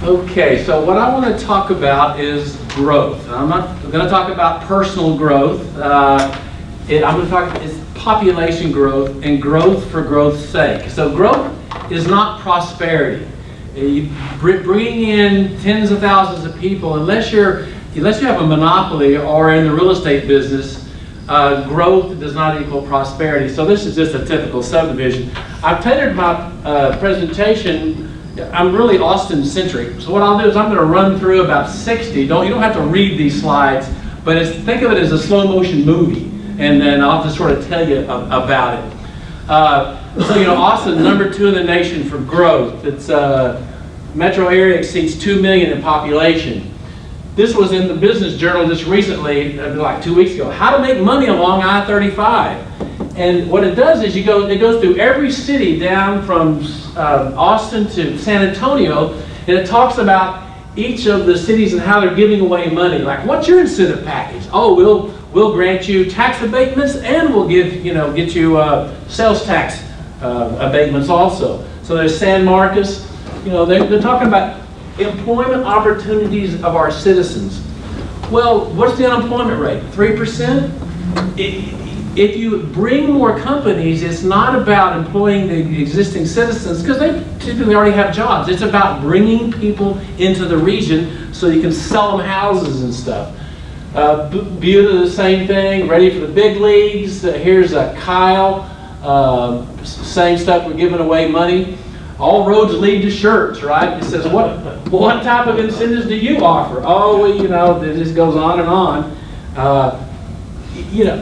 Okay, so what I want to talk about is growth. I'm not going to talk about personal growth. I'm going to talk is population growth and growth for growth's sake. So growth is not prosperity. Bringing in tens of thousands of people, unless you have a monopoly or in the real estate business, growth does not equal prosperity. So this is just a typical subdivision. I've tailored my presentation. I'm really Austin-centric. So what I'll do is I'm going to run through about 60. You don't have to read these slides, but think of it as a slow-motion movie, and then I'll just sort of tell you about it. So Austin, number 2 in the nation for growth. Its metro area exceeds 2 million in population. This was in the Business Journal just recently, like 2 weeks ago. How to make money along I-35. And what it does is it goes through every city down from Austin to San Antonio, and it talks about each of the cities and how they're giving away money. Like, what's your incentive package? Oh, we'll grant you tax abatements, and we'll get you sales tax abatements also. So there's San Marcos. They're talking about employment opportunities of our citizens. Well, what's the unemployment rate? 3%? If you bring more companies, it's not about employing the existing citizens because they typically already have jobs. It's about bringing people into the region so you can sell them houses and stuff. Buda, the same thing, ready for the big leagues. Here's Kyle, same stuff, we're giving away money. All roads lead to shirts, right? It says, what type of incentives do you offer? Oh, well, it just goes on and on.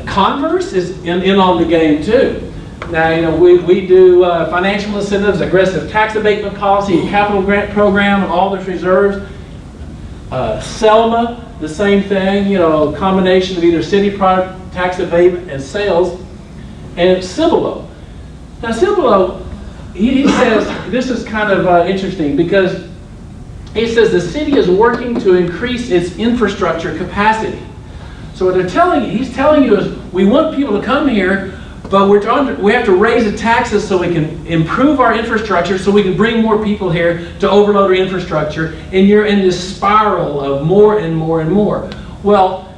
Converse is in on the game too. Now, we do financial incentives, aggressive tax abatement policy, capital grant program, all those reserves. Selma, the same thing, a combination of either city product tax abatement and sales. And Cibolo. Now, Cibolo, he says, this is kind of interesting because he says the city is working to increase its infrastructure capacity. So what he's telling you is we want people to come here, but we have to raise the taxes so we can improve our infrastructure so we can bring more people here to overload our infrastructure, and you're in this spiral of more and more and more. Well,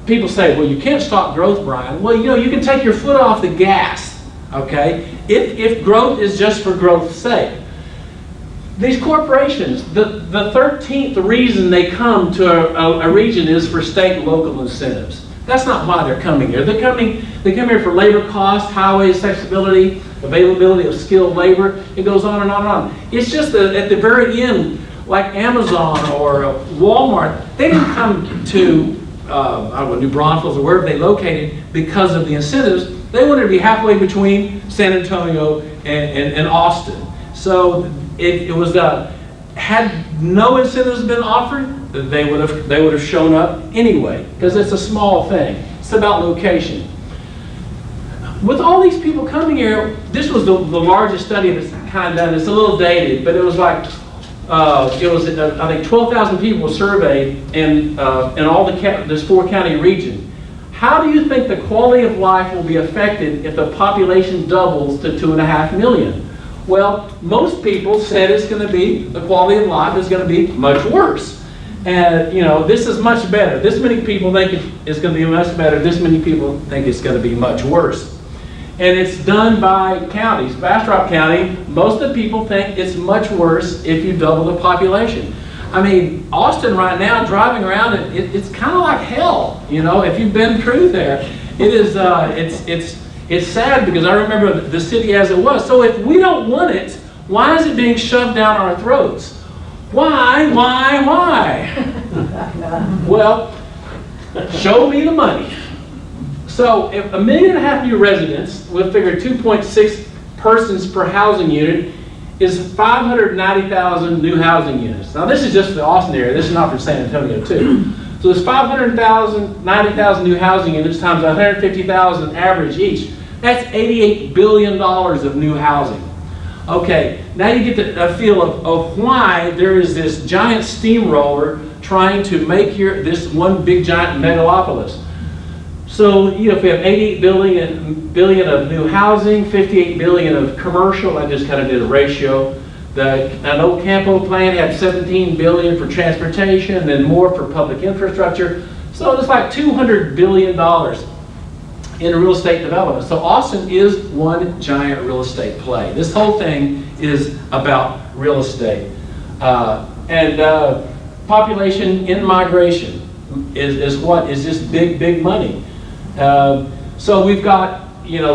people say, well, you can't stop growth, Brian. Well, you can take your foot off the gas, okay? If growth is just for growth's sake. These corporations, the 13th reason they come to a region is for state and local incentives. That's not why they're coming here. They come here for labor costs, highway accessibility, availability of skilled labor. It goes on and on and on. It's just that at the very end, like Amazon or Walmart, they didn't come to New Braunfels or wherever they located because of the incentives. They wanted to be halfway between San Antonio and Austin. So it was had no incentives been offered, they would have shown up anyway because it's a small thing. It's about location. With all these people coming here, this was the largest study that's kind of done. It's a little dated, but it was like I think 12,000 people were surveyed in all this 4-county region. How do you think the quality of life will be affected if the population doubles to 2.5 million? Well, most people said the quality of life is going to be much worse. And, this is much better. This many people think it's going to be much better. This many people think it's going to be much worse. And it's done by counties. Bastrop County, most of the people think it's much worse if you double the population. I mean, Austin right now, driving around, it's kind of like hell, if you've been through there. It is, it's sad because I remember the city as it was. So if we don't want it, why is it being shoved down our throats? Why? Well, show me the money. So if 1.5 million new residents, we'll figure 2.6 persons per housing unit, is 590,000 new housing units. Now this is just for the Austin area. This is not for San Antonio too. So there's 90,000 new housing units times 150,000 average each. That's $88 billion of new housing. Okay, now you get a feel of why there is this giant steamroller trying to make this one big giant megalopolis. So if we have 88 billion of new housing, 58 billion of commercial, I just kind of did a ratio, An old Campo plan had $17 billion for transportation and more for public infrastructure. So it's like $200 billion in real estate development. So Austin is one giant real estate play. This whole thing is about real estate. Population in migration is what is just big money. So we've got,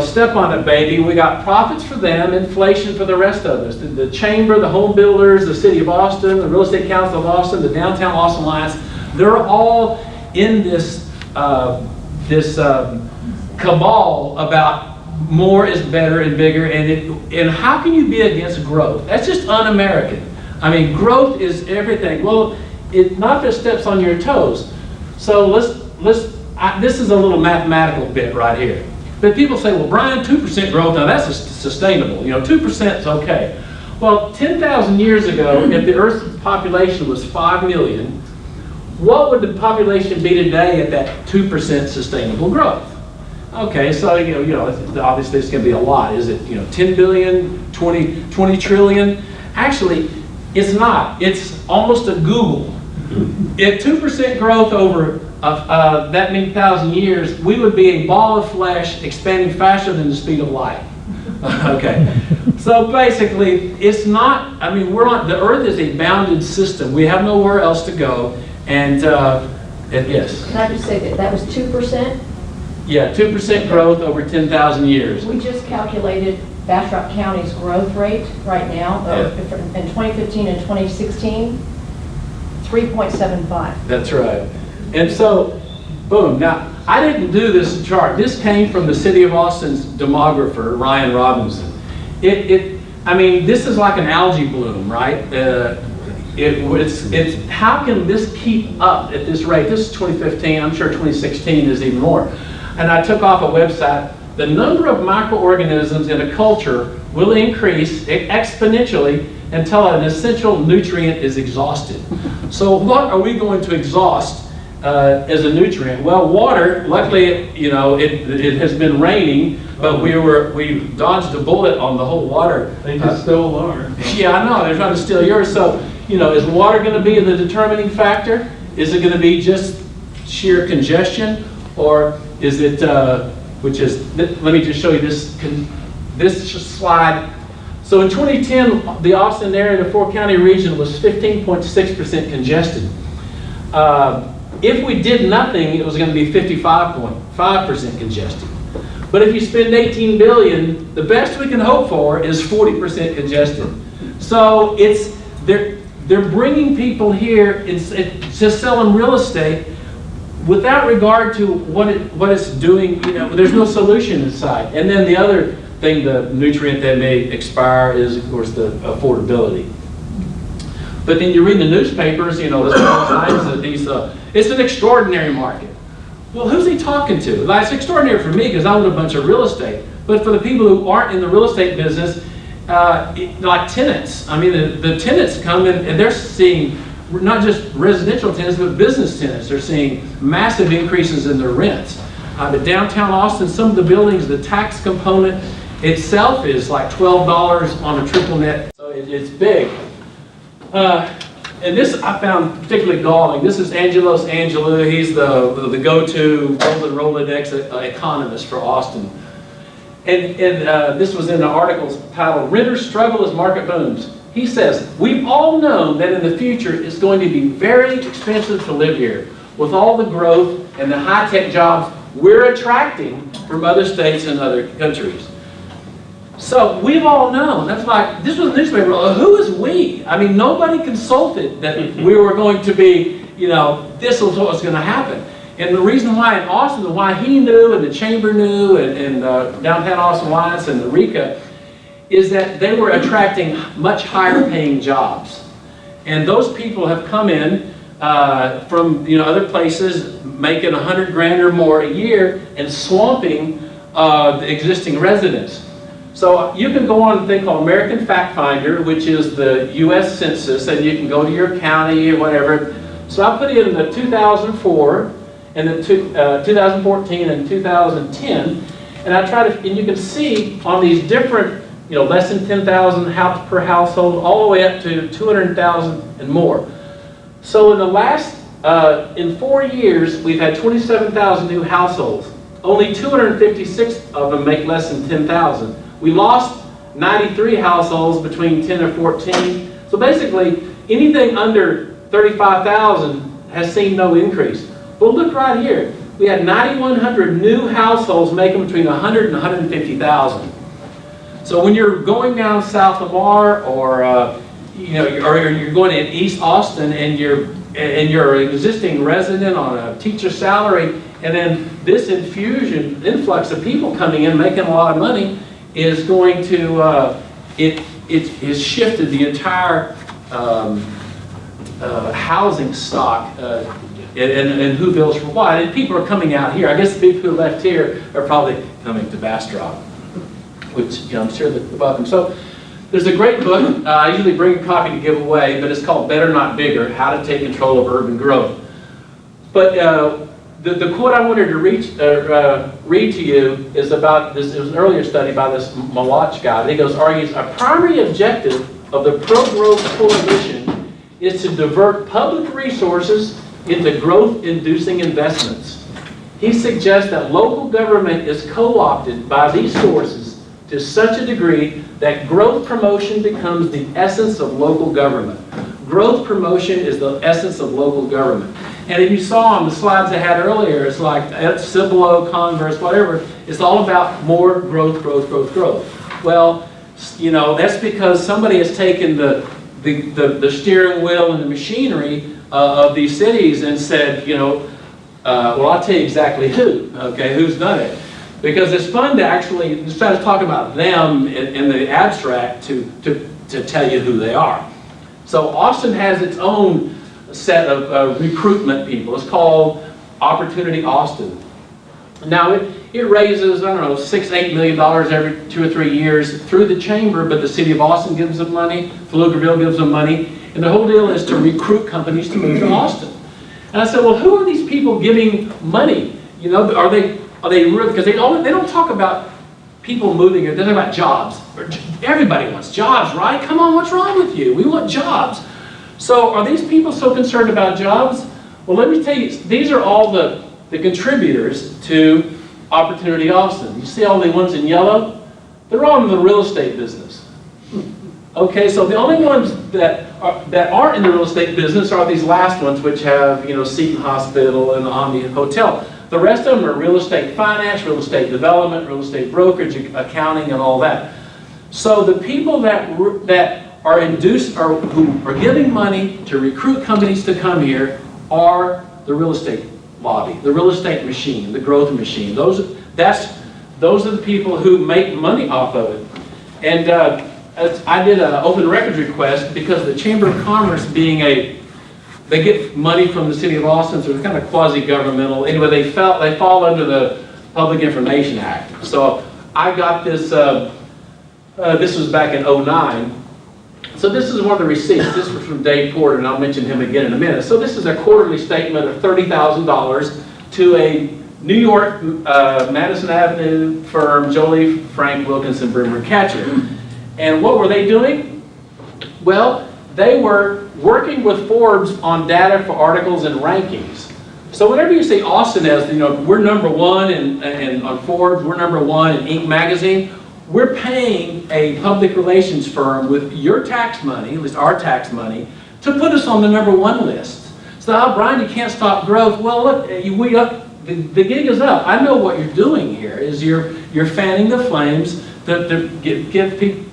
step on it, baby. We got profits for them, inflation for the rest of us. The chamber, the home builders, the city of Austin, the real estate council of Austin, the downtown Austin Alliance, they're all in this cabal about more is better and bigger, and how can you be against growth? That's just un-American. I mean, growth is everything. Well, it not just steps on your toes. So this is a little mathematical bit right here. But people say, well, Brian, 2% growth, now that's sustainable. 2% is okay. Well, 10,000 years ago, if the Earth's population was 5 million, what would the population be today at that 2% sustainable growth? Okay, so obviously it's going to be a lot. Is it 10 billion, 20 trillion? Actually, it's not. It's almost a Google. At 2% growth over that many thousand years, we would be a ball of flesh expanding faster than the speed of light. Okay, so basically, it's not. I mean, the Earth is a bounded system. We have nowhere else to go, and yes. Can I just say that was 2%? Yeah, 2% growth over 10,000 years. We just calculated Bastrop County's growth rate right now, in 2015 and 2016, 3.75. That's right. And so, boom. Now, I didn't do this chart. This came from the City of Austin's demographer, Ryan Robinson. I mean, this is like an algae bloom, right? It's how can this keep up at this rate? This is 2015. I'm sure 2016 is even more. And I took off a website. The number of microorganisms in a culture will increase exponentially until an essential nutrient is exhausted. So what are we going to exhaust as a nutrient? Well, water, luckily, it has been raining, but we dodged a bullet on the whole water. They just stole ours. Yeah, I know, they're trying to steal yours. So, is water going to be the determining factor? Is it going to be just sheer congestion? Or is it, let me just show you this slide. So in 2010, the Austin area, the 4-county region was 15.6% congested. If we did nothing, it was going to be 55.5% congested. But if you spend $18 billion, the best we can hope for is 40% congested. So they're bringing people here, it's just selling real estate without regard to what it's doing. There's no solution inside. And then the other thing, the nutrient that may expire is, of course, the affordability. But then you read the newspapers, there's all kinds of these, it's an extraordinary market. Well, who's he talking to? Like, it's extraordinary for me because I own a bunch of real estate. But for the people who aren't in the real estate business, like tenants, I mean, the tenants come in and they're seeing not just residential tenants, but business tenants. They're seeing massive increases in their rents. But downtown Austin, some of the buildings, the tax component itself is like $12 on a triple net. So it's big. And this I found particularly galling. This is Angelos Angelou. He's the go-to Golden Rolodex economist for Austin. And this was in the article titled, "Renters Struggle as Market Booms." He says, "We've all known that in the future it's going to be very expensive to live here with all the growth and the high-tech jobs we're attracting from other states and other countries." So we've all known. That's like, this was a newspaper. Who is we? I mean, nobody consulted that we were going to be, this was what was going to happen. And the reason why in Austin, and why he knew, and the chamber knew, and Downtown Austin Alliance and the RECA, is that they were attracting much higher paying jobs. And those people have come in from other places, making $100 grand or more a year and swamping the existing residents. So you can go on a thing called American Fact Finder, which is the US Census, and you can go to your county or whatever. So I put in the 2004 and the 2014 and 2010, and I try to, and you can see on these different less than 10,000 per household, all the way up to 200,000 and more. So in the last, in 4 years, we've had 27,000 new households. Only 256 of them make less than 10,000. We lost 93 households between 10 and 14. So basically, anything under 35,000 has seen no increase. But look right here. We had 9,100 new households making between 100 and 150,000. So when you're going down South Lamar, or or you're going in East Austin, and you're an existing resident on a teacher salary, and then this influx of people coming in making a lot of money is going to it has shifted the entire housing stock. And who builds for what? And people are coming out here. I guess the people who left here are probably coming to Bastrop, which I'm sure they're welcome. So there's a great book. I usually bring a copy to give away, but it's called Better Not Bigger: How to Take Control of Urban Growth. But the quote I wanted to read to you is about this. It was an earlier study by this Malach guy. And he argues a primary objective of the pro-growth coalition is to divert public resources into growth-inducing investments. He suggests that local government is co-opted by these sources to such a degree that growth promotion becomes the essence of local government. Growth promotion is the essence of local government. And if you saw on the slides I had earlier, it's like at Cibolo, Converse, whatever, it's all about more growth, growth, growth, growth. Well, that's because somebody has taken the steering wheel and the machinery of these cities and said, well, I'll tell you exactly who, okay, who's done it. Because it's fun to actually, instead of talking about them in the abstract, to tell you who they are. So Austin has its own set of recruitment people. It's called Opportunity Austin. Now it raises, I don't know, $6-8 million every 2 or 3 years through the chamber, but the city of Austin gives them money, Pflugerville gives them money, and the whole deal is to recruit companies to move to Austin. And I said, well, who are these people giving money? Are they real? Because they don't talk about people moving here. They talk about jobs. Everybody wants jobs, right? Come on, what's wrong with you? We want jobs. So are these people so concerned about jobs? Well, let me tell you, these are all the contributors to Opportunity Austin. You see all the ones in yellow? They're all in the real estate business. Okay, so the only ones that aren't in the real estate business are these last ones, which have, Seton Hospital and Omni Hotel. The rest of them are real estate finance, real estate development, real estate brokerage, accounting, and all that. So the people that are who are giving money to recruit companies to come here are the real estate lobby, the real estate machine, the growth machine. Those are the people who make money off of it. And I did an open records request because the Chamber of Commerce, they get money from the city of Austin, so it's kind of quasi-governmental. Anyway, they fall under the Public Information Act. So I got this, this was back in '09. So this is one of the receipts. This was from Dave Porter, and I'll mention him again in a minute. So this is a quarterly statement of $30,000 to a New York, Madison Avenue firm, Jolie, Frank, Wilkinson, Brimmer, Catcher. And what were they doing? Well, they were working with Forbes on data for articles and rankings. So whenever you see Austin as, we're number one in on Forbes, we're number one in Inc. magazine, we're paying a public relations firm with your tax money, at least our tax money, to put us on the #1 list. So, Brian, you can't stop growth. Well, look, the gig is up. I know what you're doing here is you're fanning the flames to give people,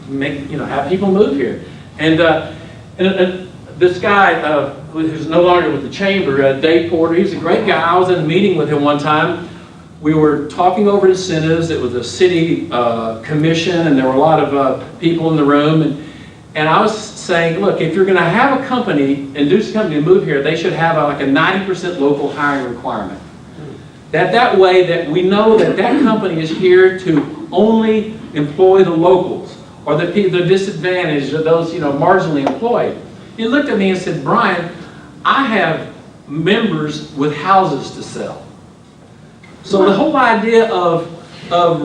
have people move here. And this guy who's no longer with the chamber, Dave Porter, he's a great guy. I was in a meeting with him one time. We were talking over incentives. It was a city commission, and there were a lot of people in the room. And I was saying, look, if you're going to have a company, induce a company to move here, they should have like a 90% local hiring requirement. That way that we know that company is here to only employ the locals or the disadvantaged or those marginally employed. He looked at me and said, Brian, I have members with houses to sell. So the whole idea of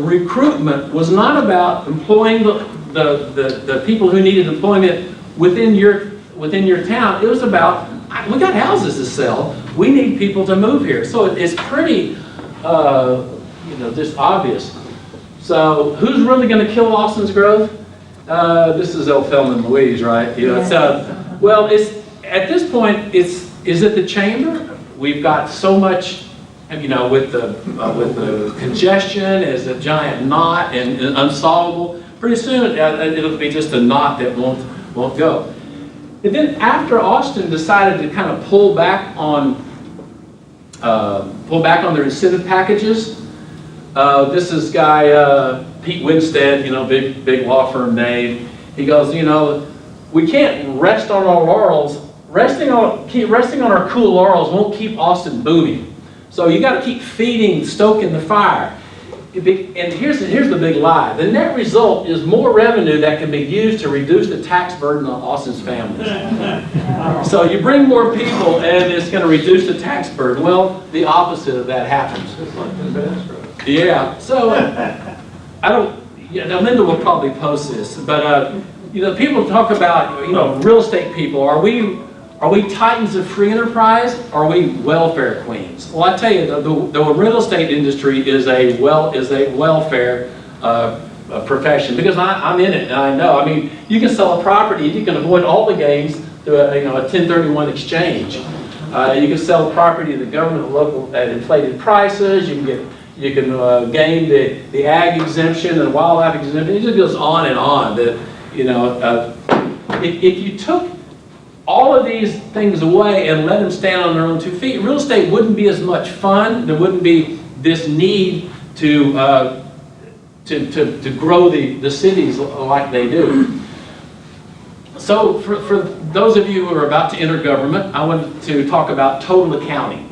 recruitment was not about employing the people who needed employment within your town. It was about, we got houses to sell. We need people to move here. So it's pretty, just obvious. So who's really going to kill Austin's growth? This is El Thelma Louise, right? Well, at this point, is it the chamber? We've got so much, with the congestion as a giant knot and unsolvable. Pretty soon, it'll be just a knot that won't go. And then after Austin decided to kind of pull back on their incentive packages, this is guy Pete Winstead, big law firm name. He goes, we can't rest on our laurels. Resting on our cool laurels won't keep Austin booming. So you got to keep feeding, stoking the fire. And here's the big lie. The net result is more revenue that can be used to reduce the tax burden on Austin's families. So you bring more people and it's going to reduce the tax burden. Well, the opposite of that happens. Yeah. So Linda will probably post this, but people talk about real estate people. Are we titans of free enterprise? Or are we welfare queens? Well, I tell you, the real estate industry is a welfare profession, because I'm in it and I know. I mean, you can sell a property, you can avoid all the gains through a 1031 exchange. You can sell a property to the government local at inflated prices. You can gain the ag exemption and wildlife exemption. It just goes on and on. If you took all of these things away and let them stand on their own 2 feet, real estate wouldn't be as much fun. There wouldn't be this need to grow the cities like they do. So for those of you who are about to enter government, I wanted to talk about total accounting.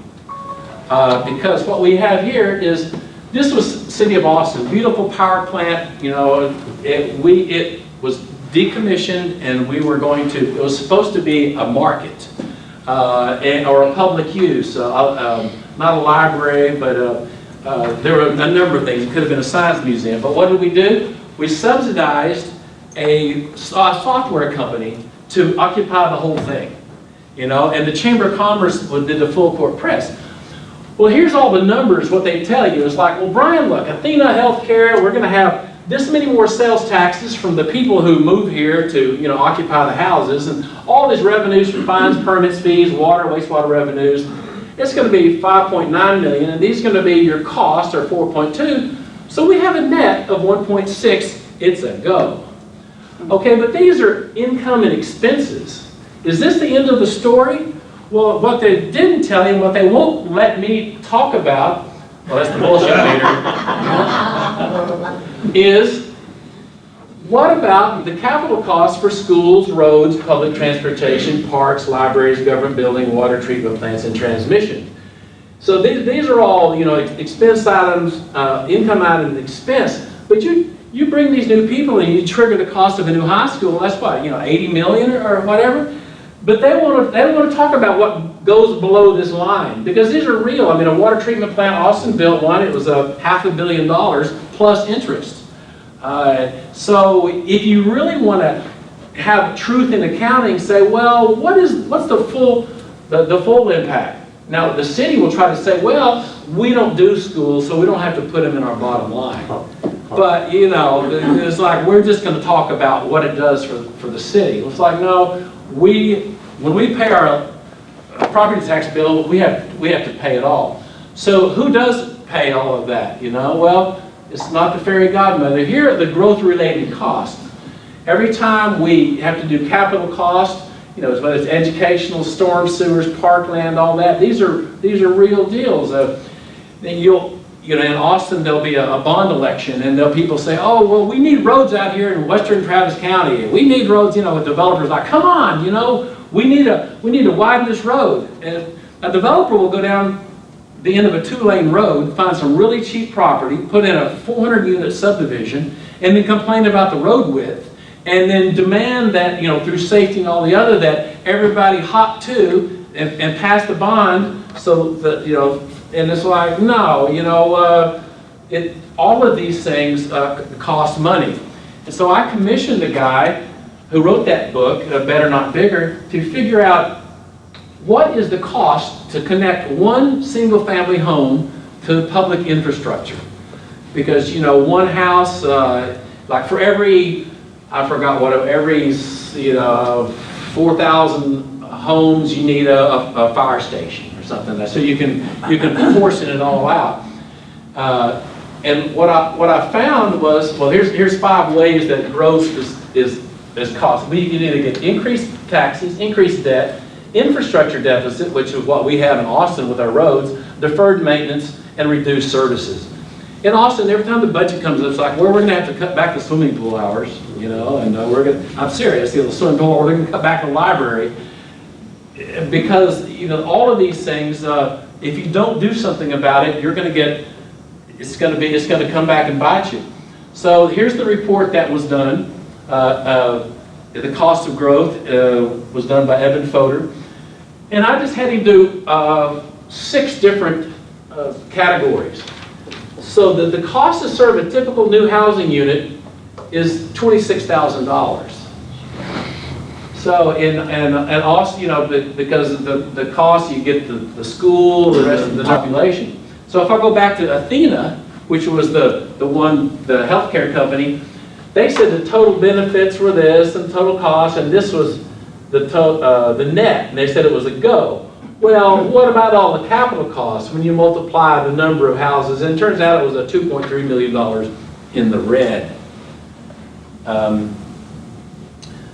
Because what we have here is, this was City of Austin, beautiful power plant. It was decommissioned, and it was supposed to be a market or a public use, not a library, but there were a number of things. It could have been a science museum. But what did we do? We subsidized a software company to occupy the whole thing, and the Chamber of Commerce did the full court press. Well, here's all the numbers, what they tell you. It's like, well, Brian, look, Athena Healthcare, we're going to have this many more sales taxes from the people who move here to, occupy the houses, and all these revenues from fines, permits, fees, water, wastewater revenues. It's going to be 5.9 million, and these are going to be your costs are 4.2. So we have a net of 1.6. It's a go. Okay, but these are income and expenses. Is this the end of the story? Well, what they didn't tell you, what they won't let me talk about, well, that's the bullshit meter, is what about the capital costs for schools, roads, public transportation, parks, libraries, government building, water treatment plants, and transmission? So these are all, expense items, income item, and expense. But you bring these new people and you trigger the cost of a new high school. That's what, 80 million or whatever. But they don't want to talk about what goes below this line, because these are real. I mean, a water treatment plant, Austin built one. It was $500 million plus interest. So if you really want to have truth in accounting, say, well, what's the full impact? Now, the city will try to say, well, we don't do schools, so we don't have to put them in our bottom line. But, it's like, we're just going to talk about what it does for the city. It's like, no, when we pay our property tax bill, we have to pay it all. So who does pay all of that? Well, it's not the fairy godmother. Here are the growth-related costs. Every time we have to do capital costs, whether it's educational, storm sewers, parkland, all that, these are real deals. In Austin, there'll be a bond election, and people say, oh, well, we need roads out here in western Travis County. We need roads, with developers like, come on, we need to widen this road. And a developer will go down the end of a 2-lane road, find some really cheap property, put in a 400-unit subdivision, and then complain about the road width, and then demand that, through safety and all the other, that everybody hop to and pass the bond, so that, and it's like, no, all of these things cost money. And so I commissioned a guy who wrote that book, Better Not Bigger, to figure out what is the cost to connect one single family home to public infrastructure. Because, you know, one house, like for every, I forgot what, every, you know, 4,000 homes, you need a fire station or something. So you can portion it all out. And what I found was, well, here's 5 ways that growth is cost. We can either get increased taxes, increased debt, infrastructure deficit, which is what we have in Austin with our roads, deferred maintenance, and reduced services. In Austin, every time the budget comes up, it's like, well, we're going to have to cut back the swimming pool hours, you know, and I'm serious, the swimming pool, we're going to cut back the library. Because, you know, all of these things, if you don't do something about it, you're going to get, it's going to come back and bite you. So here's the report that was done. The cost of growth was done by Evan Fodor. And I just had him do 6 different categories. So the cost to serve a typical new housing unit is $26,000. So and also, you know, because of the cost, you get the school, the rest of the population. So if I go back to Athena, which was the healthcare company, they said the total benefits were this and total cost, and this was the net, and they said it was a go. Well, what about all the capital costs when you multiply the number of houses? And it turns out it was a $2.3 million in the red.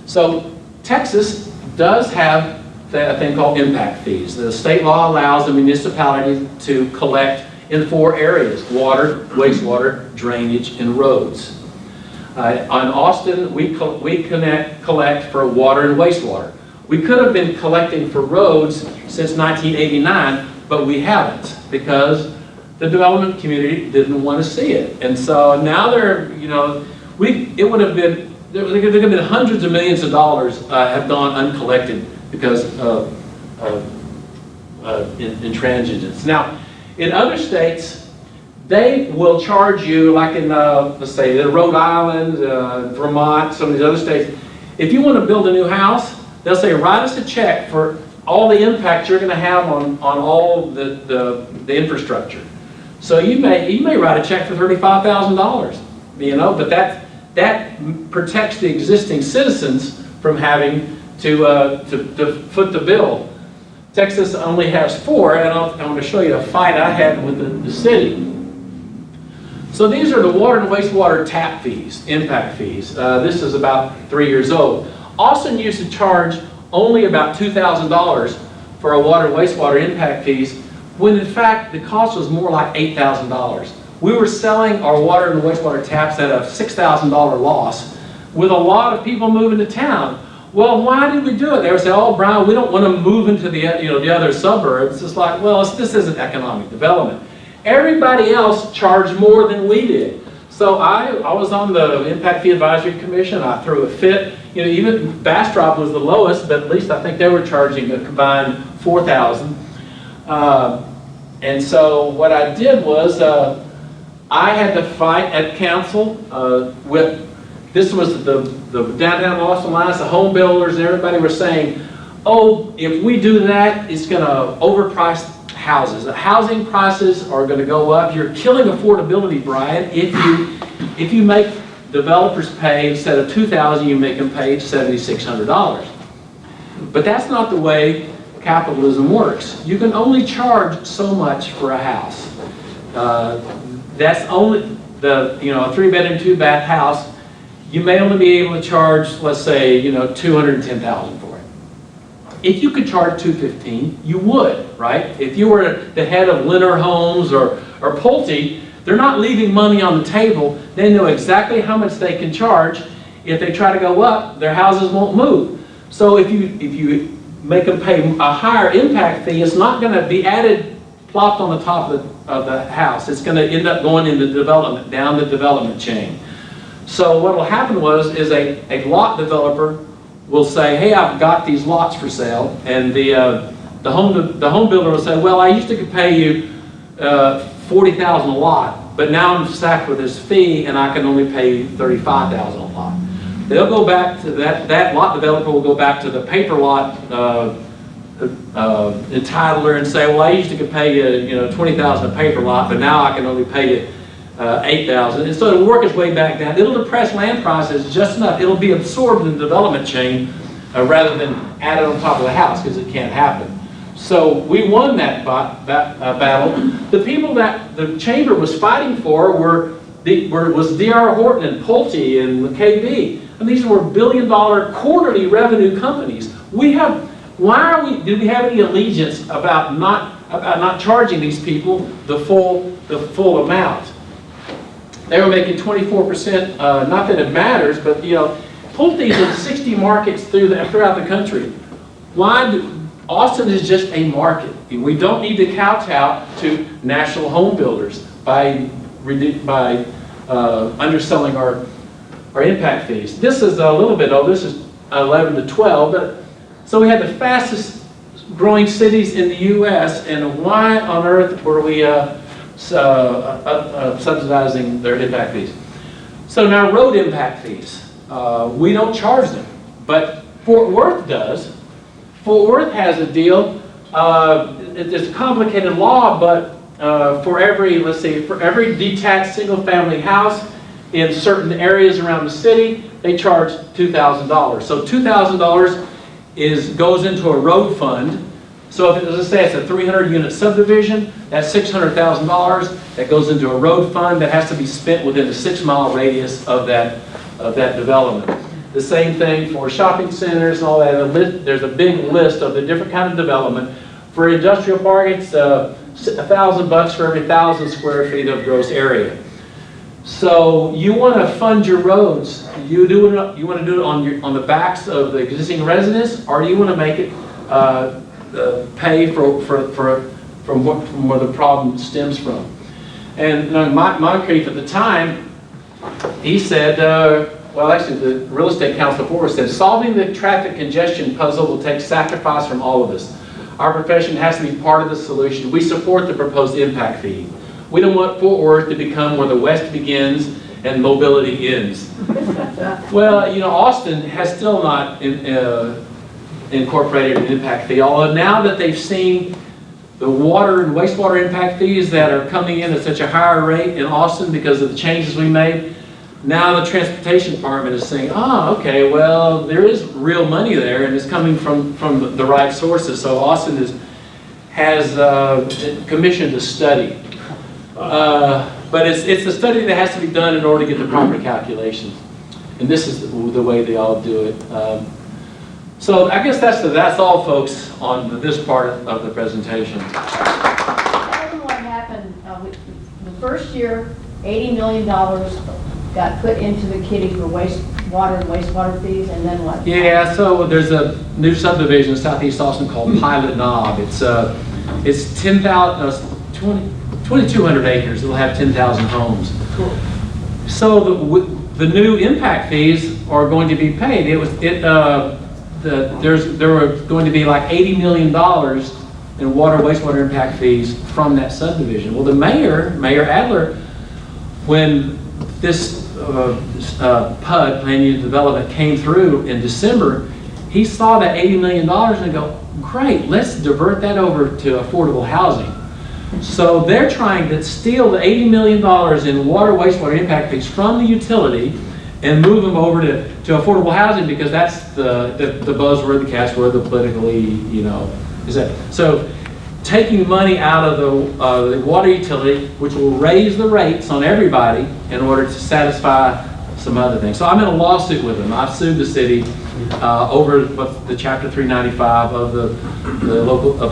So Texas does have a thing called impact fees. The state law allows the municipality to collect in 4 areas: water, wastewater, drainage, and roads. On Austin, we collect for water and wastewater. We could have been collecting for roads since 1989, but we haven't because the development community didn't want to see it. And so now there could have been hundreds of millions of dollars have gone uncollected because of intransigence. Now, in other states, they will charge you, like in, let's say, Rhode Island, Vermont, some of these other states. If you want to build a new house, they'll say, write us a check for all the impact you're going to have on all the infrastructure. So you may write a check for $35,000, you know, but that protects the existing citizens from having to foot the bill. Texas only has 4, and I'm going to show you a fight I had with the city. So these are the water and wastewater tap fees, impact fees. This is about 3 years old. Austin used to charge only about $2,000 for a water and wastewater impact fees, when in fact the cost was more like $8,000. We were selling our water and wastewater taps at a $6,000 loss, with a lot of people moving to town. Well, why did we do it? They would say, "Oh, Brian, we don't want to move into the other suburbs." It's like, well, this isn't economic development. Everybody else charged more than we did. So I was on the Impact Fee Advisory Commission. I threw a fit. You know, even Bastrop was the lowest, but at least I think they were charging a combined $4,000. And so what I did was I had to fight at council with. This was the downtown Austin Alliance, the home builders, and everybody were saying, "Oh, if we do that, it's going to overprice houses. The housing prices are going to go up. You're killing affordability, Brian. If you make developers pay, instead of $2,000, you make them pay $7,600. But that's not the way capitalism works. You can only charge so much for a house. That's only a 3-bedroom, 2-bath house. You may only be able to charge, let's say, $210,000 for it. If you could charge $215,000, you would, right? If you were the head of Leonard Homes or Pulte, they're not leaving money on the table. They know exactly how much they can charge. If they try to go up, their houses won't move. So if you make them pay a higher impact fee, it's not going to be added, plopped on the top of the house. It's going to end up going into development, down the development chain. So what will happen is a lot developer will say, "Hey, I've got these lots for sale," and the home builder will say, "Well, I used to pay you $40,000 a lot, but now I'm sacked with this fee and I can only pay $35,000 a lot. They'll go back to that lot developer will go back to the paper lot entitler and say, well, I used to could pay you, $20,000 a paper lot, but now I can only pay you $8,000. And so it'll work its way back down. It'll depress land prices just enough. It'll be absorbed in the development chain rather than added on top of the house, because it can't happen. So we won that battle. The people that the chamber was fighting for was D.R. Horton and Pulte and McKay-B. And these were billion-dollar quarterly revenue companies. Why do we have any allegiance about not charging these people the full amount? They were making 24%. Not that it matters, but Pulte's in 60 markets throughout the country. Austin is just a market. We don't need to kowtow to national home builders by underselling our impact fees. This is a little bit old. This is 11 to 12. But so we had the fastest growing cities in the U.S. and why on earth were we subsidizing their impact fees? So now road impact fees. We don't charge them, but Fort Worth does. Fort Worth has a deal. It's a complicated law, but for every detached single-family house in certain areas around the city, they charge $2,000. So $2,000 goes into a road fund. So if let's say it's a 300-unit subdivision, that's $600,000 that goes into a road fund that has to be spent within a 6-mile radius of that development. The same thing for shopping centers and all that. There's a big list of the different kind of development. For industrial park, it's $1,000 for every 1,000 square feet of gross area. So you want to fund your roads. You want to do it on the backs of the existing residents, or do you want to make it pay from where the problem stems from? And Moncrief at the time, he said. Well, actually, the Real Estate Council before said, solving the traffic congestion puzzle will take sacrifice from all of us. Our profession has to be part of the solution. We support the proposed impact fee. We don't want Fort Worth to become where the West begins and mobility ends. Well, Austin has still not incorporated an impact fee, although now that they've seen the water and wastewater impact fees that are coming in at such a higher rate in Austin because of the changes we made, now the transportation department is saying, okay, well, there is real money there and it's coming from the right sources. So Austin has commissioned a study. But it's a study that has to be done in order to get the proper calculations. And this is the way they all do it. So I guess that's all, folks, on this part of the presentation. What happened, the first year, $80 million got put into the kitty for wastewater and wastewater fees, and then what? Yeah, so there's a new subdivision in Southeast Austin called Pilot Knob. It's 2,200 acres. It'll have 10,000 homes. Cool. So the new impact fees are going to be paid. There were going to be like $80 million in water wastewater impact fees from that subdivision. Well, the Mayor Adler, when this PUD, Plan Unit Development, came through in December, he saw that $80 million and go, great, let's divert that over to affordable housing. So they're trying to steal the $80 million in water wastewater impact fees from the utility and move them over to affordable housing, because that's the buzzword, the catchword, the politically, is that. So taking money out of the water utility, which will raise the rates on everybody in order to satisfy some other things. So I'm in a lawsuit with them. I've sued the city over the Chapter 395 of the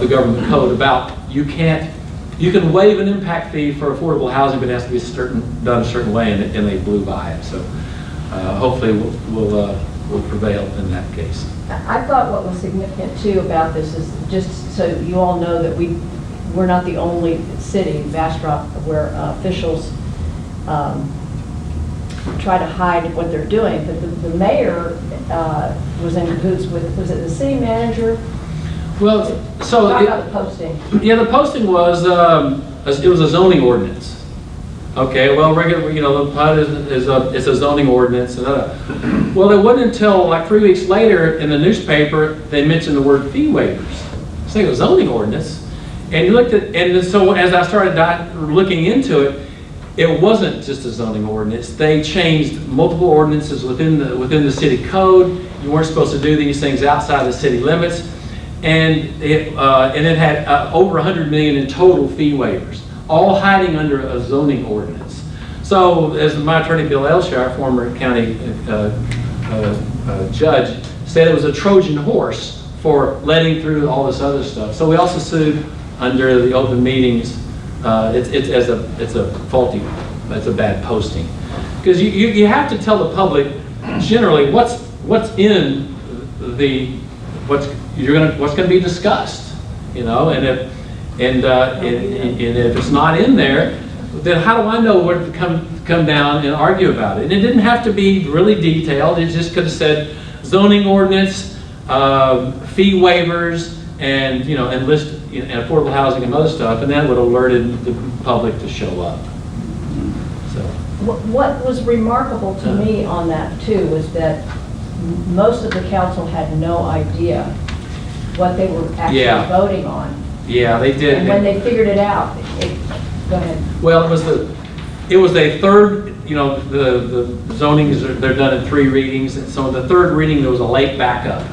government code about you can waive an impact fee for affordable housing, but it has to be done a certain way, and they blew by it. So hopefully we'll prevail in that case. I thought what was significant too about this is, just so you all know, that we're not the only city, Bastrop, where officials try to hide what they're doing. But the mayor was in cahoots with, was it the city manager? Well, so, Talk about the posting. yeah, the posting was, it was a zoning ordinance. Okay, well, regular, you know, the PUD is a zoning ordinance. Well, it wasn't until like 3 weeks later in the newspaper, they mentioned the word fee waivers. Saying it was zoning ordinance. And you looked at, and so as I started looking into it, it wasn't just a zoning ordinance. They changed multiple ordinances within the city code. You weren't supposed to do these things outside the city limits. And it had over 100 million in total fee waivers, all hiding under a zoning ordinance. So as my attorney Bill Elshire, former county judge, said, it was a Trojan horse for letting through all this other stuff. So we also sued under the open meetings. It's a faulty, it's a bad posting, because you have to tell the public generally what's in the what's going to be discussed, you know, and if it's not in there, then how do I know where to come down and argue about it? And it didn't have to be really detailed. It just could have said zoning ordinance, fee waivers, and and list and affordable housing and other stuff, and that would have alerted the public to show up. So What was remarkable to me on that too was that most of the council had no idea what they were actually voting on. Yeah, they did. And when they figured it out, go ahead. Well, it was a third, the zonings, they're done in 3 readings, and so in the 3rd reading there was a late backup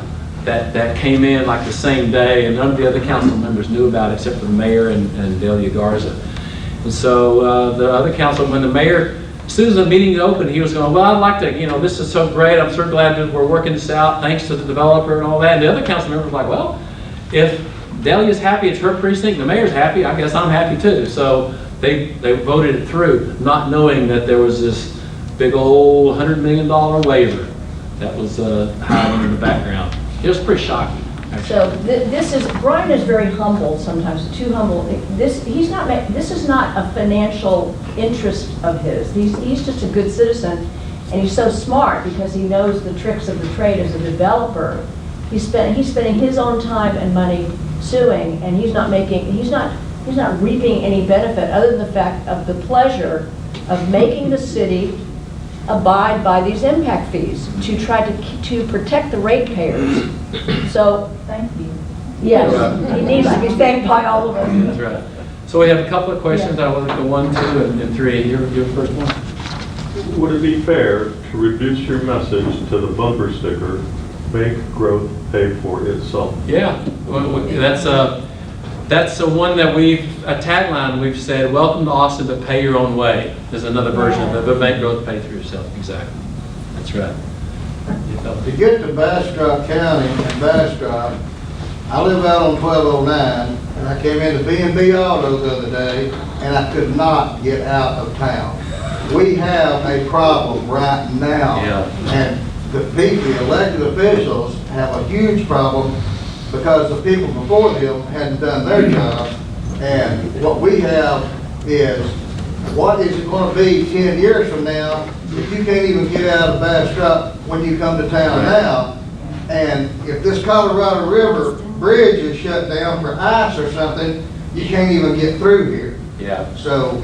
that came in like the same day, and none of the other council members knew about it except for the mayor and Delia Garza. And so the other council, when the mayor, as soon as the meeting opened, he was going, well, I'd like to, this is so great, I'm so glad that we're working this out, thanks to the developer and all that. And the other council members were like, well, if Delia's happy, it's her precinct, the mayor's happy, I guess I'm happy too. So they voted it through, not knowing that there was this big old $100 million waiver that was hiding in the background. It was pretty shocking, actually. So Brian is very humble sometimes, too humble. This is not a financial interest of his. He's just a good citizen, and he's so smart because he knows the tricks of the trade as a developer. He's spending his own time and money suing, and he's not reaping any benefit other than the fact of the pleasure of making the city abide by these impact fees to try to protect the ratepayers. So, thank you. Yes, he needs to be thanked by all of us. That's right. So we have a couple of questions. I will go 1, 2, and 3. Your first one. Would it be fair to reduce your message to the bumper sticker, make growth pay for itself? Yeah, well, that's the one that a tagline we've said, welcome to Austin, but pay your own way. There's another version of it, but make growth pay for yourself. Exactly. That's right. To get to Bastrop County and Bastrop, I live out on 1209, and I came into B&B Auto the other day, and I could not get out of town. We have a problem right now, and the elected officials have a huge problem because the people before them hadn't done their job. And what we have is, what is it going to be 10 years from now if you can't even get out of Bastrop when you come to town now? And if this Colorado River bridge is shut down for ice or something, you can't even get through here. Yeah. So,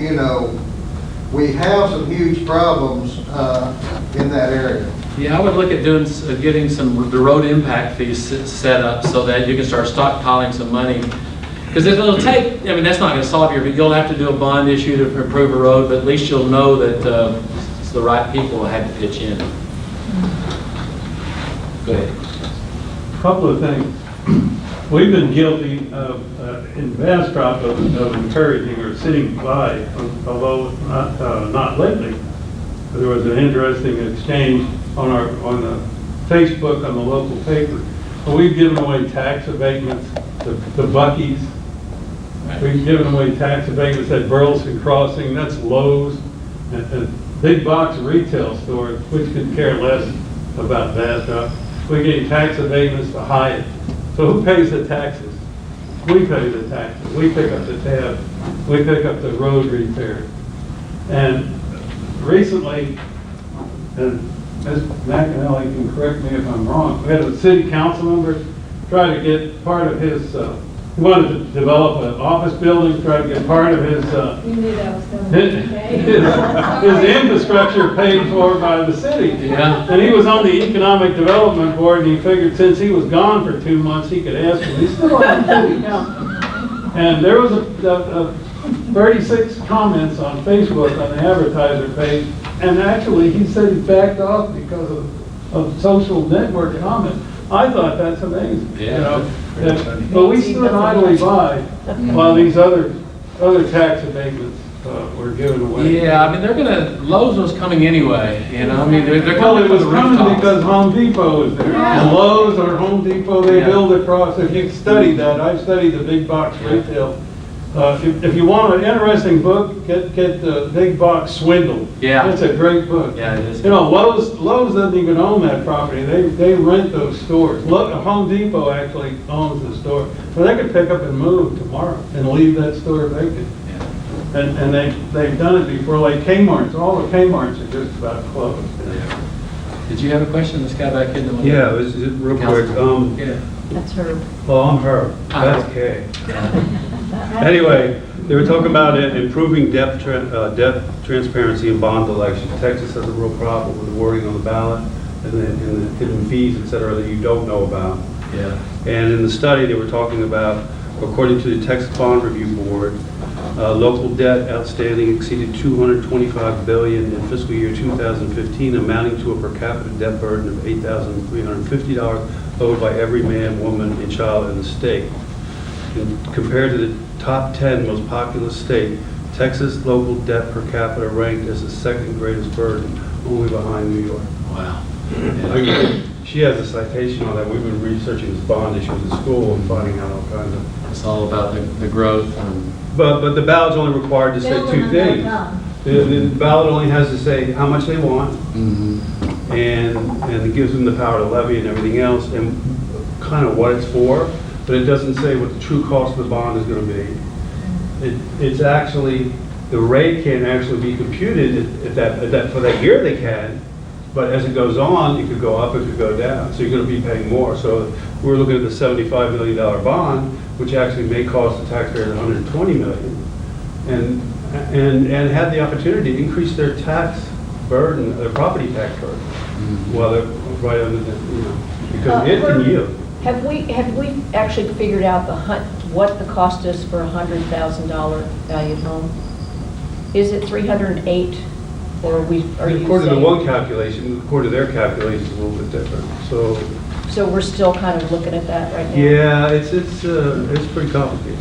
we have some huge problems in that area. Yeah, I would look at getting the road impact fees set up so that you can start stockpiling some money. Because it'll take, that's not going to solve you'll have to do a bond issue to improve a road, but at least you'll know that it's the right people that had to pitch in. Go ahead. A couple of things. We've been guilty of, in Bastrop, of encouraging or sitting by, although not lately. There was an interesting exchange on the Facebook on the local paper. But we've given away tax abatements to Buc-ee's. We've given away tax abatements at Burleson Crossing, that's Lowe's, and big box retail stores, which could care less about Bastrop. We gave tax abatements to Hyatt. So who pays the taxes? We pay the taxes. We pick up the tab. We pick up the road repair. And recently, and Ms. McAnally can correct me if I'm wrong, we had a city council member tried to get part of his, he wanted to develop an office building, tried to get part of his, You knew that was coming. his infrastructure paid for by the city. Yeah. And he was on the Economic Development Board, and he figured since he was gone for 2 months, he could ask him. He's still on the city council. And there was a 36 comments on Facebook on the advertiser page, and actually, he said he backed off because of social network comments. I thought that's amazing. You Yeah. know, but we stood idly by while these other tax abatements were given away. Yeah, I mean, Lowe's was coming anyway, you know, I mean, they're Well, coming it for was the coming rooftops. because Home Depot is there. And Lowe's or Home Depot, they Yeah. build across, if you study that, I've studied the big box retail. If you want an interesting book, get the Big Box Swindle. Yeah. It's a great book. Yeah, it is. You know, Lowe's doesn't even own that property. They rent those stores. Home Depot actually owns the store. So they could pick up and move tomorrow and leave that store vacant. Yeah. And they've done it before, like Kmart's. All the Kmart's are just about closed. Did you have a question? This guy back in the. Yeah, it was real quick. Yeah. That's her. Well, I'm her. That's Kay. Anyway, they were talking about it, improving debt transparency in bond elections. Texas has a real problem with the wording on the ballot and the hidden fees, et cetera, that you don't know about. Yeah. And in the study, they were talking about, according to the Texas Bond Review Board, local debt outstanding exceeded $225 billion in fiscal year 2015, amounting to a per capita debt burden of $8,350 owed by every man, woman, and child in the state. And compared to the top 10 most populous state, Texas local debt per capita ranked as the second greatest burden, only behind New York. Wow. I mean, she has a citation on that. We've been researching this bond issue at school and finding out all kinds of. It's all about the growth and. But the ballot's only required to say two things. The ballot only has to say how much they want, and it gives them the power to levy and everything else, and kind of what it's for, but it doesn't say what the true cost of the bond is going to be. It's actually, the rate can actually be computed for that year they can, but as it goes on, it could go up, it could go down, so you're going to be paying more. So we're looking at the $75 million bond, which actually may cost the taxpayers $120 million, and had the opportunity to increase their tax burden, their property tax burden, while they're right under the, because it can yield. Have we actually figured out what the cost is for a $100,000 valued home? Is it 308, or are you According to saying- one calculation, according to their calculation, it's a little bit different. So we're still kind of looking at that right now? Yeah, it's pretty complicated.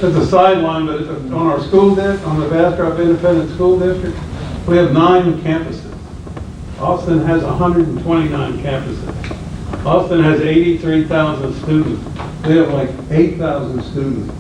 As a sideline, but on our school district, on the Bastrop Independent School District, we have 9 campuses. Austin has 129 campuses. Austin has 83,000 students. We have like 8,000 students.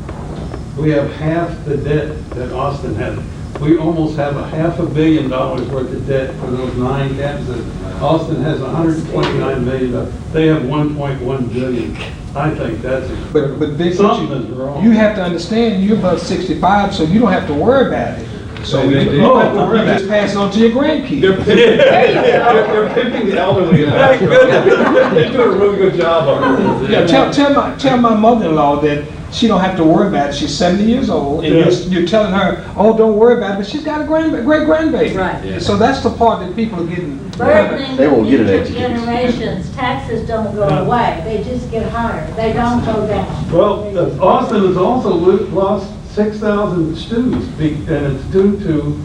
We have half the debt that Austin has. We almost have $500 million worth of debt for those 9 campuses. Austin has $129 million. They have $1.1 billion. I think that's But Vic, something's wrong. you have to understand, you're above 65, so you don't have to worry about it. So you don't have to worry about it. Just pass it on to your grandkids. They're pimping the elderly. Thank goodness. They do a really good job on it. Yeah, tell my mother-in-law that she don't have to worry about it. She's 70 years old, and you're telling her, oh, don't worry about it, but she's got a great-grandbaby. Right. Yeah. So that's the part that people are getting. Burdening They won't get it future educated. generations, taxes don't go away, they just get higher, they don't go down. Well, Austin has also lost 6,000 students, and it's due to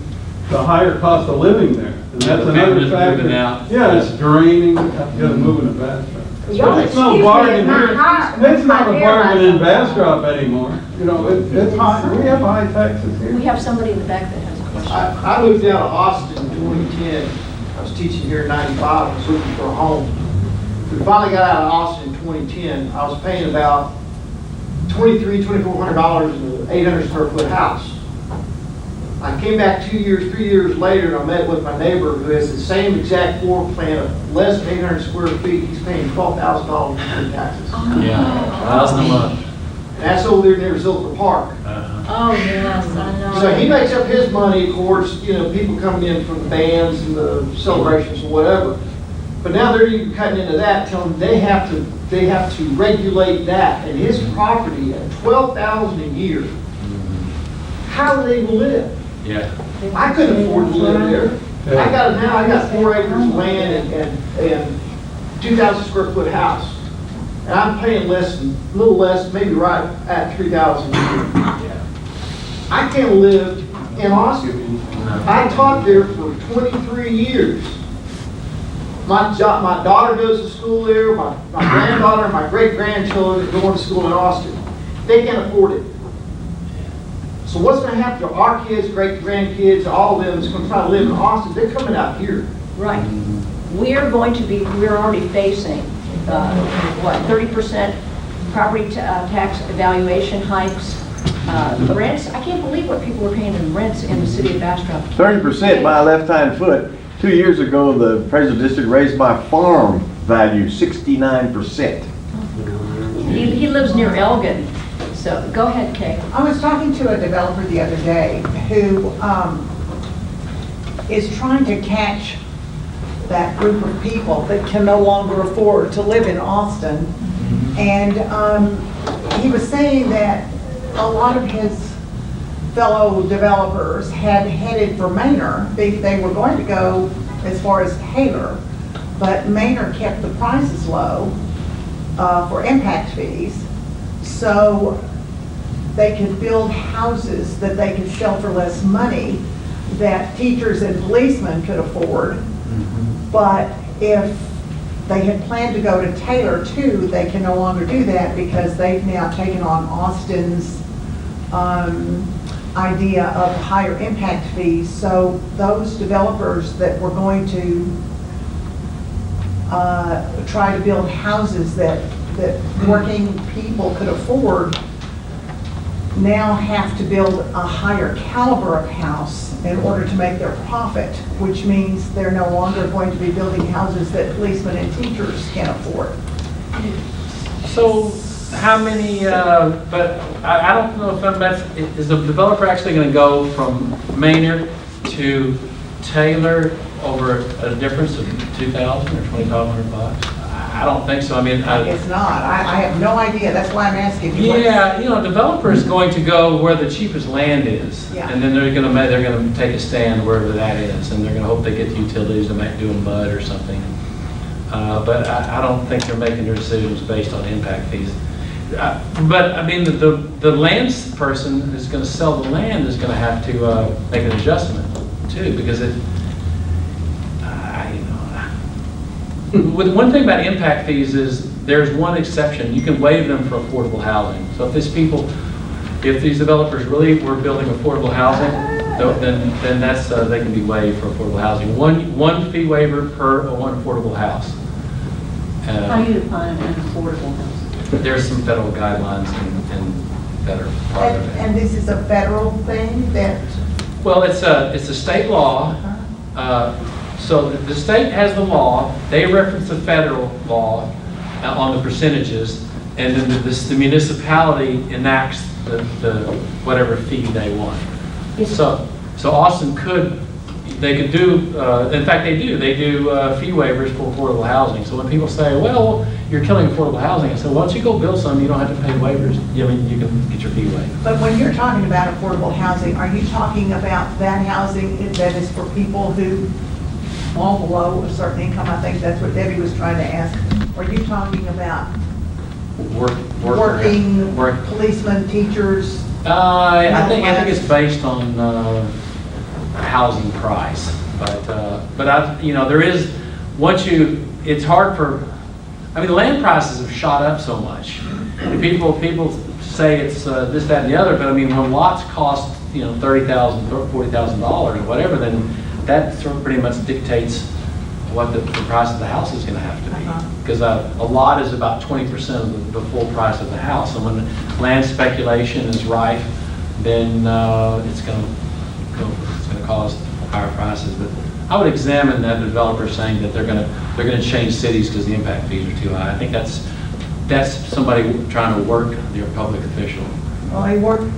the higher cost of living there. And that's The another families factor. moving out. Yeah, it's draining, moving to Bastrop. Y'all It's no excuse me, bargain my here. heart- It's not a my bargain in ear Bastrop anymore. You know, it's high, we have high taxes We here. have somebody in the back that has a question. I moved out of Austin in 2010. I was teaching here in 95. I was looking for a home. We finally got out of Austin in 2010. I was paying about $2,400 in an 800 square foot house. I came back 3 years later, and I met with my neighbor who has the same exact floor plan of less than 800 square feet. He's paying $12,000 in taxes. Yeah, that's not much. And that's over there near Zilker Park. Oh, yes, I know. So he makes up his money, of course, people coming in from the bands and the celebrations and whatever. But now they're even cutting into that, telling them they have to regulate that, and his property at 12,000 a year. How are they gonna live? Yeah. I couldn't afford to live there. I got 4 acres of land and 2,000 square foot house. And I'm paying a little less, maybe right at 3,000 a year. I can't live in Austin. I taught there for 23 years. My daughter goes to school there, my granddaughter, and my great-grandchildren are going to school in Austin. They can't afford it. So what's going to happen to our kids, great-grandkids, all of them that's going to try to live in Austin? They're coming out here. Right. We're already facing, 30% property tax evaluation hikes, rents. I can't believe what people are paying in rents in the city of Bastrop. 30% my left-hand foot. 2 years ago, the appraisal district raised my farm value 69%. He lives near Elgin. So go ahead, Kay. I was talking to a developer the other day who is trying to catch that group of people that can no longer afford to live in Austin. And he was saying that a lot of his fellow developers had headed for Manor. They were going to go as far as Taylor, but Manor kept the prices low for impact fees. So they could build houses that they could sell for less money that teachers and policemen could afford. But if they had planned to go to Taylor too, they can no longer do that because they've now taken on Austin's idea of higher impact fees. So those developers that were going to try to build houses that working people could afford now have to build a higher caliber of house in order to make their profit, which means they're no longer going to be building houses that policemen and teachers can afford. So how many, but I don't know if is the developer actually going to go from Maynard to Taylor over a difference of $2,000 or $2,500? I don't think so. I mean, I guess not. I have no idea. That's why I'm asking you. Yeah, you know, a developer is going to go where the cheapest land is, Yeah. and then they're going to take a stand wherever that is, and they're going to hope they get the utilities to make doing mud or something. But I don't think they're making their decisions based on impact fees. But I mean, the land person who's going to sell the land is going to have to make an adjustment too, because it. With one thing about impact fees is there's one exception. You can waive them for affordable housing. So if these developers really were building affordable housing, then that's they can be waived for affordable housing. One fee waiver per one affordable house. How do you define an affordable house? There's some federal guidelines and that are part of it. And this is a federal thing that. Well, it's a state law. So the state has the law, they reference the federal law on the percentages, and then the municipality enacts the whatever fee they want. So Austin they could do, in fact they do fee waivers for affordable housing. So when people say, well, you're killing affordable housing, I say, well, once you go build some, you don't have to pay waivers. I mean, you can get your fee waived. But when you're talking about affordable housing, are you talking about that housing that is for people who fall below a certain income? I think that's what Debbie was trying to ask. Are you talking about working policemen, teachers? I think it's based on housing price, but there is it's hard for. I mean, land prices have shot up so much. And people say it's this, that, and the other, but I mean, when lots cost $30,000, $40,000 or whatever, then that sort of pretty much dictates what the price of the house is going to have to be. Because a lot is about 20% of the full price of the house. And when land speculation is rife, then it's going to cause higher prices. But I would examine that developer saying that they're going to change cities because the impact fees are too high. I think that's somebody trying to work their public official. Well, it worked.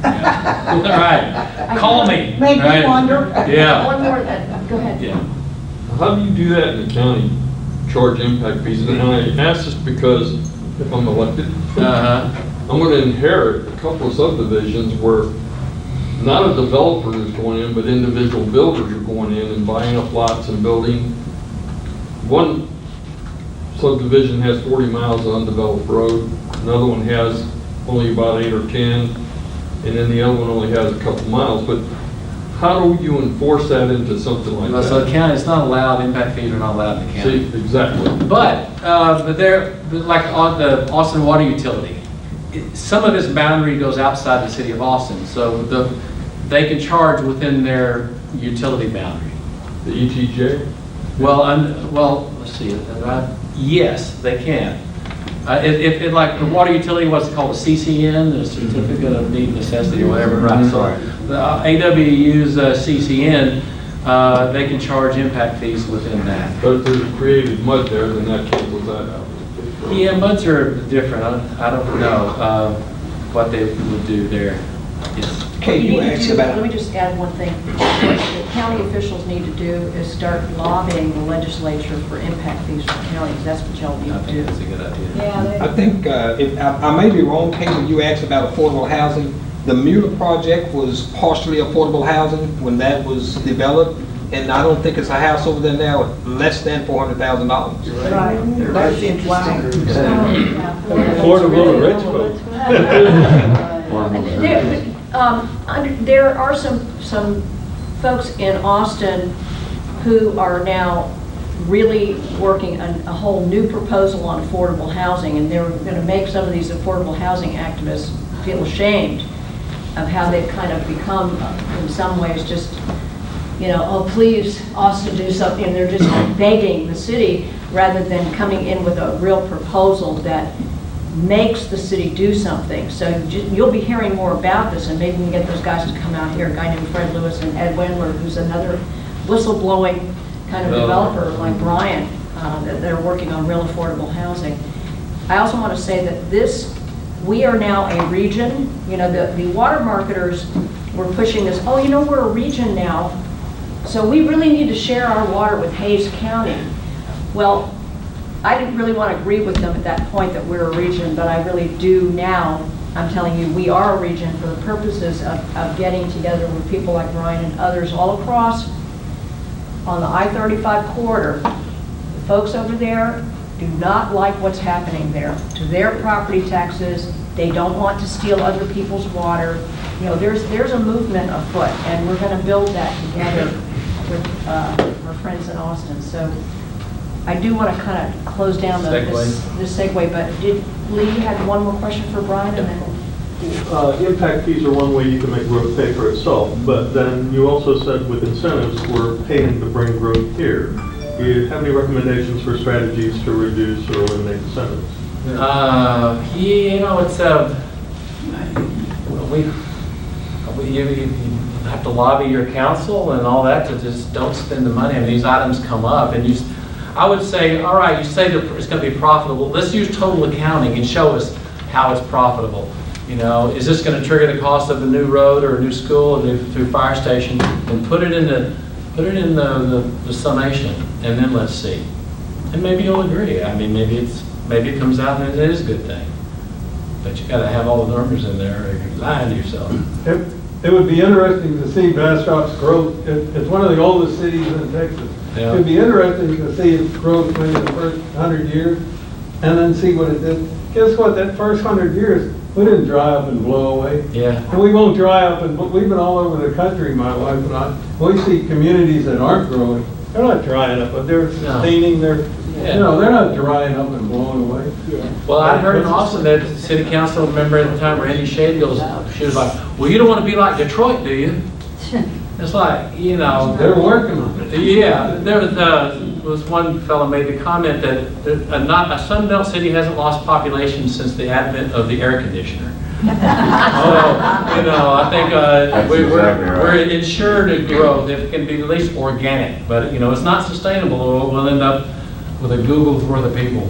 Yeah. All right. Call me. Make me right? wonder. Yeah. One more then. Go ahead. Yeah. How do you do that in the county, charge impact fees? And I ask this because if I'm elected, I'm gonna inherit a couple of subdivisions where not a developer is going in, but individual builders are going in and buying up lots and building. One subdivision has 40 miles of undeveloped road, another one has only about 8 or 10, and then the other one only has a couple miles. But how do you enforce that into something like that? So the county, it's not allowed, impact fees are not allowed in the county. See, exactly. But like on the Austin Water Utility, some of its boundary goes outside the city of Austin, so they can charge within their utility boundary. The ETJ? Well, let's see, yes, they can. If like the water utility, what's it called, a CCN, the Certificate of Need Necessity or whatever, right? So the AWU's CCN, they can charge impact fees within that. But if there's created mud there, then that cancels that out. Yeah, muds are different. I don't know what they would do there. Yes. Okay, you asked about. Let me just add one thing. What county officials need to do is start lobbying the legislature for impact fees for counties. That's what y'all need I to think do. that's a good idea. Yeah, I think, if I may be wrong, Kate, when you asked about affordable housing, the Mueller project was partially affordable housing when that was developed, and I don't think it's a house over there now with less than $400,000. Right, that's interesting. Affordable to rich folks. There are some folks in Austin who are now really working on a whole new proposal on affordable housing, and they're going to make some of these affordable housing activists feel ashamed of how they've kind of become, in some ways, just, oh, please, Austin, do something. And they're just begging the city rather than coming in with a real proposal that makes the city do something. So you'll be hearing more about this, and maybe we can get those guys to come out here, a guy named Fred Lewis and Ed Wendler, who's another whistleblowing kind of developer like Brian, that they're working on real affordable housing. I also want to say that we are now a region. The water marketers were pushing this, we're a region now, so we really need to share our water with Hayes County. Well, I didn't really want to agree with them at that point that we're a region, but I really do now. I'm telling you, we are a region for the purposes of getting together with people like Brian and others all across on the I-35 corridor. The folks over there do not like what's happening there to their property taxes. They don't want to steal other people's water. There's a movement afoot, and we're going to build that together with our friends in Austin. So I do want to kind of close down this segue, but Lee had one more question for Brian, and then Impact fees are one way you can make growth pay for itself, but then you also said with incentives, we're paying to bring growth here. Do you have any recommendations for strategies to reduce or eliminate incentives? You have to lobby your council and all that to just don't spend the money. I mean, these items come up, and I would say, all right, you say it's going to be profitable. Let's use total accounting and show us how it's profitable. Is this going to trigger the cost of a new road or a new school or a new fire station? And put it in the summation, and then let's see. And maybe you'll agree. I mean, maybe it comes out and it is a good thing. But you got to have all the numbers in there, or you're lying to yourself. It would be interesting to see Bastrop's growth. It's one of the oldest cities in Texas. Yeah. It would be interesting to see its growth in the first 100 years and then see what it did. Guess what? That first 100 years, we didn't dry up and blow away. Yeah. And we won't dry up. And we've been all over the country, my wife and I. We see communities that aren't growing. They're not drying up, but they're sustaining their, they're not drying up and blowing away. Yeah. Well, I heard in Austin that the city council member at the time, Randy Shade, she was like, well, you don't want to be like Detroit, do you? It's like, They're working on it. Yeah, there was one fellow made the comment that a Sun Belt city hasn't lost population since the advent of the air conditioner. So, I think we're insured to growth if it can be at least organic, but it's not sustainable. We'll end up with a Google for the people.